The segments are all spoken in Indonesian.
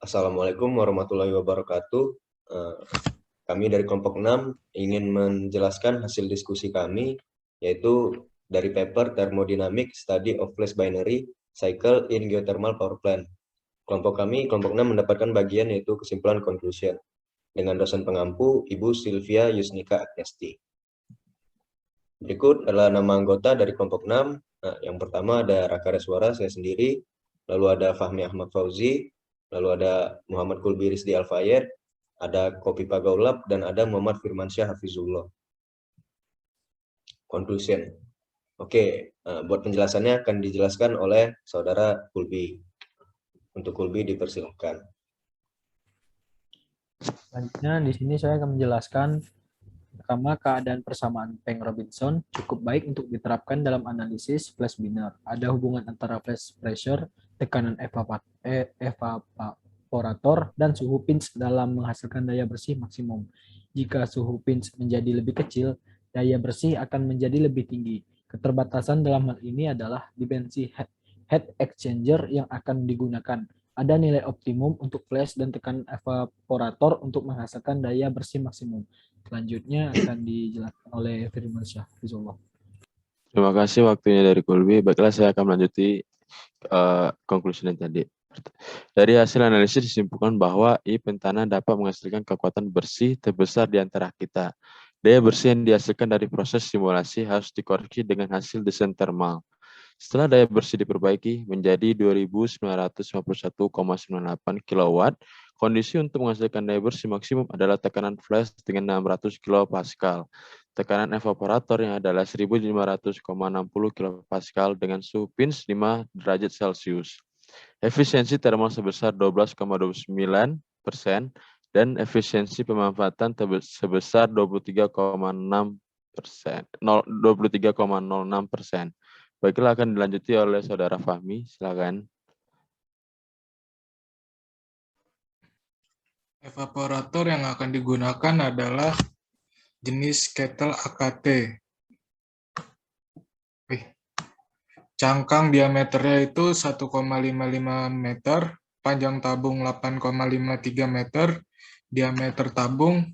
Assalamualaikum warahmatullahi wabarakatuh. Eh, Kami dari kelompok 6 ingin menjelaskan hasil diskusi kami, yaitu dari paper Thermodynamic Study of Flash Binary Cycle in Geothermal Power Plant. Kelompok kami, kelompok 6 mendapatkan bagian yaitu kesimpulan conclusion dengan dosen pengampu Ibu Sylvia Yusnika Agnesti. Berikut adalah nama anggota dari kelompok 6. Nah, yang pertama ada Raka Reswara, saya sendiri, lalu ada Fahmi Ahmad Fauzi, lalu ada Muhammad Kulbi Rizdi Alfayed, ada Kopi Pagaulap, dan ada Muhammad Firmansyah Hafizullah. Conclusion. Oke, buat penjelasannya akan dijelaskan oleh Saudara Kulbi. Untuk Kulbi dipersilakan. Selanjutnya di sini saya akan menjelaskan pertama keadaan persamaan Peng-Robinson cukup baik untuk diterapkan dalam analisis flash binary. Ada hubungan antara flash pressure, tekanan evaporator, dan suhu pinch dalam menghasilkan daya bersih maksimum. Jika suhu pinch menjadi lebih kecil, daya bersih akan menjadi lebih tinggi. Keterbatasan dalam hal ini adalah dimensi heat exchanger yang akan digunakan. Ada nilai optimum untuk flash dan tekanan evaporator untuk menghasilkan daya bersih maksimum. Selanjutnya akan dijelaskan oleh Firmansyah Hafizullah. Terima kasih waktunya dari Kulbi. Baiklah, saya akan melanjuti konklusi tadi. Dari hasil analisis disimpulkan bahwa I pentana dapat menghasilkan kekuatan bersih terbesar di antara kita. Daya bersih yang dihasilkan dari proses simulasi harus dikoreksi dengan hasil desain thermal. Setelah daya bersih diperbaiki menjadi 2.951,98 kW, kondisi untuk menghasilkan daya bersih maksimum adalah tekanan flash dengan 600 kPa, tekanan evaporator yang adalah 1.500,60 kPa dengan suhu pinch 5 derajat Celcius. Efisiensi termal sebesar 12,29% dan efisiensi pemanfaatan sebesar 23,06%. Baiklah, akan dilanjuti oleh Saudara Fahmi. Silakan. Evaporator yang akan digunakan adalah jenis kettle AKT. Cangkang diameternya itu 1,55 meter, panjang tabung 8,53 meter, diameter tabung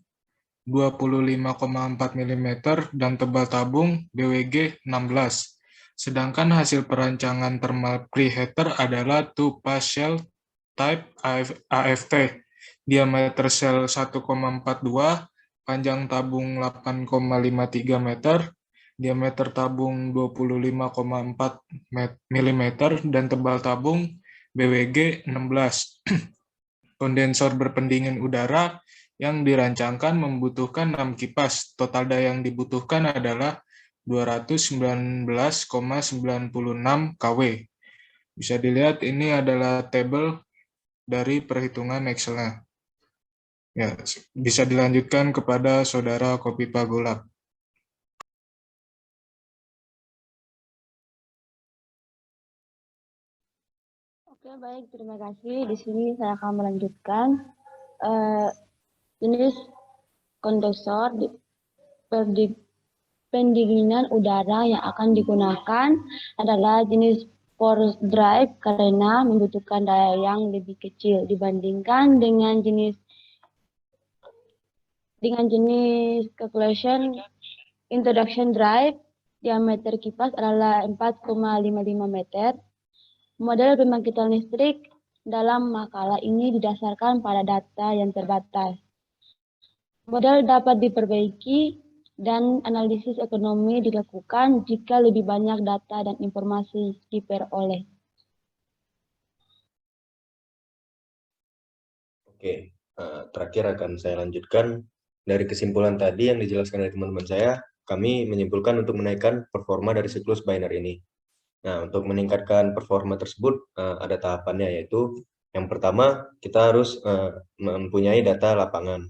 25,4 mm, dan tebal tabung BWG 16. Sedangkan hasil perancangan thermal preheater adalah two-pass shell type AFT, diameter sel 1,42, panjang tabung 8,53 meter, diameter tabung 25,4 mm, dan tebal tabung BWG 16. Kondensor berpendingin udara yang dirancangkan membutuhkan 6 kipas. Total daya yang dibutuhkan adalah 219,96 kW. Bisa dilihat ini adalah tabel dari perhitungan Excel-nya. Ya, bisa dilanjutkan kepada Saudara Kopi Pagulap. Oke, baik, terima kasih. Di sini saya akan melanjutkan jenis kondensor pendinginan udara yang akan digunakan adalah jenis forced drive karena membutuhkan daya yang lebih kecil dibandingkan dengan jenis calculation introduction drive. Diameter kipas adalah 4,55 meter. Model pembangkitan listrik dalam makalah ini didasarkan pada data yang terbatas. Model dapat diperbaiki dan analisis ekonomi dilakukan jika lebih banyak data dan informasi diperoleh. Oke, terakhir akan saya lanjutkan. Dari kesimpulan tadi yang dijelaskan oleh teman-teman saya, kami menyimpulkan untuk menaikkan performa dari siklus binary ini. Nah, untuk meningkatkan performa tersebut ada tahapannya, yaitu yang pertama kita harus mempunyai data lapangan.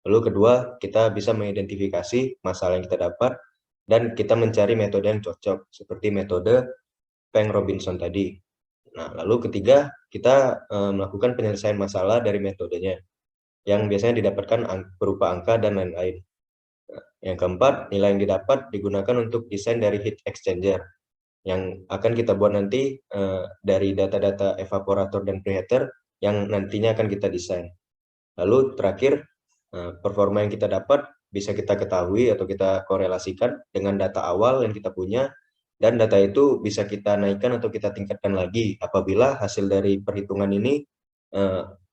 Lalu kedua, kita bisa mengidentifikasi masalah yang kita dapat dan kita mencari metode yang cocok seperti metode Peng-Robinson tadi. Nah, lalu ketiga, kita melakukan penyelesaian masalah dari metodenya yang biasanya didapatkan berupa angka dan lain-lain. Yang keempat, nilai yang didapat digunakan untuk desain dari heat exchanger yang akan kita buat nanti dari data-data evaporator dan preheater yang nantinya akan kita desain. Lalu terakhir, performa yang kita dapat bisa kita ketahui atau kita korelasikan dengan data awal yang kita punya, dan data itu bisa kita naikkan atau kita tingkatkan lagi apabila hasil dari perhitungan ini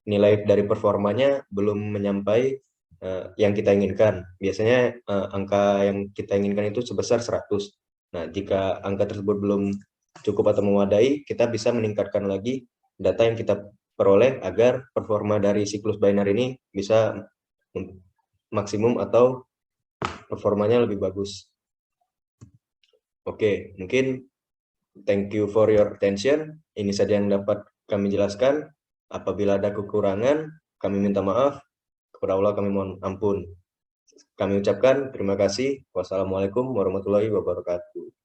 nilai dari performanya belum menyampai yang kita inginkan. Biasanya angka yang kita inginkan itu sebesar 100. Nah, jika angka tersebut belum cukup atau memadai, kita bisa meningkatkan lagi data yang kita peroleh agar performa dari siklus binary ini bisa maksimum atau performanya lebih bagus. Oke, mungkin thank you for your attention. Ini saja yang dapat kami jelaskan. Apabila ada kekurangan, kami minta maaf. Kepada Allah kami mohon ampun. Kami ucapkan terima kasih. Wassalamualaikum warahmatullahi wabarakatuh.